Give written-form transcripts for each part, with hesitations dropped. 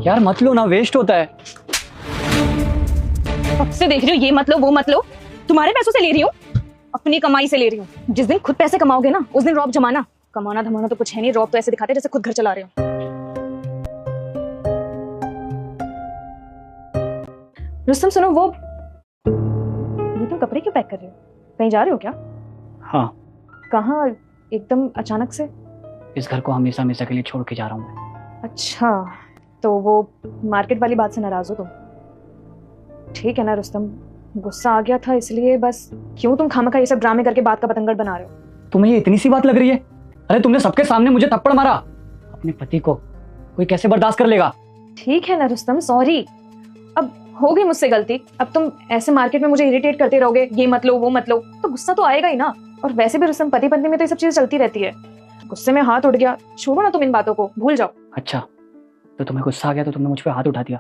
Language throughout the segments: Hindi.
यार मत लो ना, वेस्ट होता है। कब से देख रही हूँ, ये मत लो वो मत लो। तुम्हारे पैसों से ले रही हूँ, अपनी कमाई से ले रही हूँ। जिस दिन खुद पैसे कमाओगे ना, उस दिन रौब जमाना। कमाना धमाना तो कुछ है नहीं, रौब तो ऐसे दिखाते जैसे खुद घर चला रहे हो। रुस्तम सुनो, वो ये तुम कपड़े क्यों पैक कर रहे हो? कहीं जा रहे हो क्या? हाँ, कहाँ एकदम अचानक से? इस घर को हमेशा हमेशा के लिए छोड़ के जा रहा हूँ मैं। अच्छा, तो वो मार्केट वाली बात से नाराज हो तुम? ठीक है ना रुस्तम, गुस्सा आ गया था इसलिए बस। क्यों तुम खामखा ये सब ड्रामे करके बात का पतंगड़ बना रहे हो? तुम्हें ये इतनी सी बात लग रही है? अरे तुमने सबके सामने मुझे थप्पड़ मारा, अपने पति को कोई कैसे बर्दाश्त कर लेगा? ठीक है ना रुस्तम, सॉरी। अब हो गई मुझसे गलती। अब तुम ऐसे मार्केट में मुझे इरिटेट करते रहोगे, ये मत लो वो मत लो, तो गुस्सा तो आएगा ही ना। और वैसे भी रुस्तम, पति पत्नी में तो ये सब चीजें चलती रहती है। गुस्से में हाथ उठ गया, छोड़ो ना तुम इन बातों को, भूल जाओ। अच्छा, तो तुम्हें गुस्सा आ गया तो तुमने मुझ पे हाथ उठा दिया।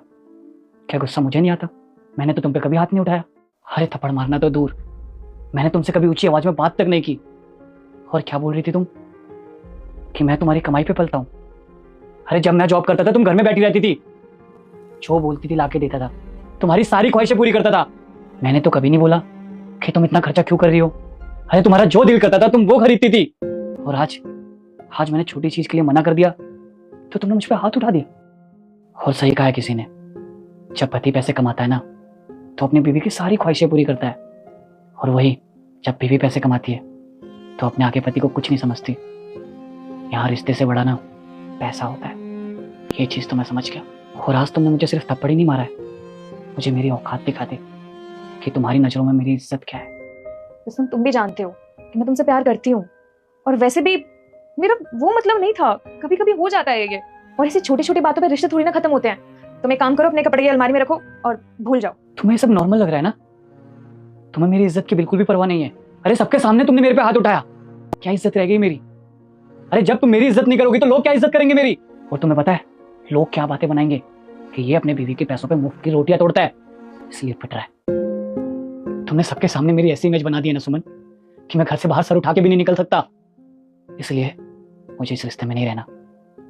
क्या गुस्सा मुझे नहीं आता? मैंने तो तुम पे कभी हाथ नहीं उठाया। अरे थप्पड़ मारना तो दूर, मैंने तुमसे कभी ऊंची आवाज में बात तक नहीं की। और क्या बोल रही थी तुम कि मैं तुम्हारी कमाई पे पलता हूं? अरे जब मैं जॉब करता था तुम घर में बैठी रहती थी, जो बोलती थी लाके देता था, तुम्हारी सारी ख्वाहिशें पूरी करता था। मैंने तो कभी नहीं बोला कि तुम इतना खर्चा क्यों कर रही हो। अरे तुम्हारा जो दिल करता था तुम वो खरीदती थी। और आज मैंने छोटी चीज के लिए मना कर दिया तो तुमने मुझ पे हाथ उठा दिया। और सही कहा है किसी ने, जब पति पैसे कमाता है ना तो अपनी बीवी की सारी ख्वाहिशें पूरी करता है, और वही जब बीवी पैसे कमाती है तो अपने आगे पति को कुछ नहीं समझती। यहाँ रिश्ते से बड़ा ना पैसा होता है, ये चीज तो मैं समझ गया। और आज तुमने मुझे सिर्फ थप्पड़ ही नहीं मारा है, मुझे मेरी औकात दिखा दे कि तुम्हारी नजरों में मेरी इज्जत क्या है। रुस्तम, तुम भी जानते हो कि मैं तुमसे प्यार करती हूँ, और वैसे भी मेरा वो मतलब नहीं था। कभी कभी हो जाता है ये, और ऐसी छोटी छोटी बातों पे रिश्ते थोड़ी ना खत्म होते हैं। तुम एक काम करो, अपने कपड़े की अलमारी में रखो और भूल जाओ। तुम्हें सब नॉर्मल लग रहा है ना? तुम्हें मेरी इज्जत की बिल्कुल भी परवाह नहीं है। अरे सबके सामने तुमने मेरे पे हाथ उठाया, क्या इज्जत रह गई मेरी? अरे जब तुम मेरी इज्जत नहीं करोगी तो लोग क्या इज्जत करेंगे मेरी? और तुम्हें पता है लोग क्या बातें बनाएंगे कि ये अपने बीवी के पैसों पे मुफ्त की रोटियां तोड़ता है, इसलिए पिट रहा है। तुमने सबके सामने मेरी ऐसी इमेज बना दी है ना सुमन कि मैं घर से बाहर सर उठा के भी नहीं निकल सकता। इसलिए मुझे इस रिश्ते में नहीं रहना।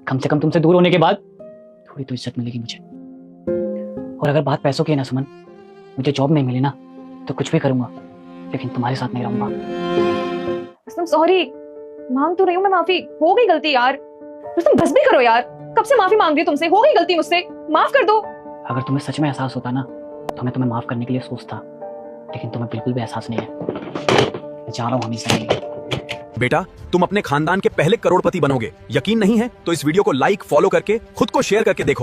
कम से कम तुमसे दूर होने के बाद थोड़ी तो इज्जत मिलेगी मुझे। और अगर बात पैसों की है ना सुमन, मुझे जॉब नहीं मिली ना तो कुछ भी करूंगा, लेकिन तुम्हारे साथ नहीं रहूंगा। रुस्तम सॉरी, मांग तो रही हूँ मैं माफी। हो गई गलती यार। रुस्तम बस भी करो यार, कब से माफी मांग रही हूँ तुमसे। हो गई गलती मुझसे, माफ कर दो। अगर तुम्हें सच में एहसास होता ना तो मैं तुम्हें माफ करने के लिए सोचता, लेकिन तुम्हें बिल्कुल भी एहसास नहीं है। मैं जा रहा हूँ हमेशा के लिए। बेटा, तुम अपने खानदान के पहले करोड़पति बनोगे। यकीन नहीं है तो इस वीडियो को लाइक फॉलो करके खुद को शेयर करके देखो।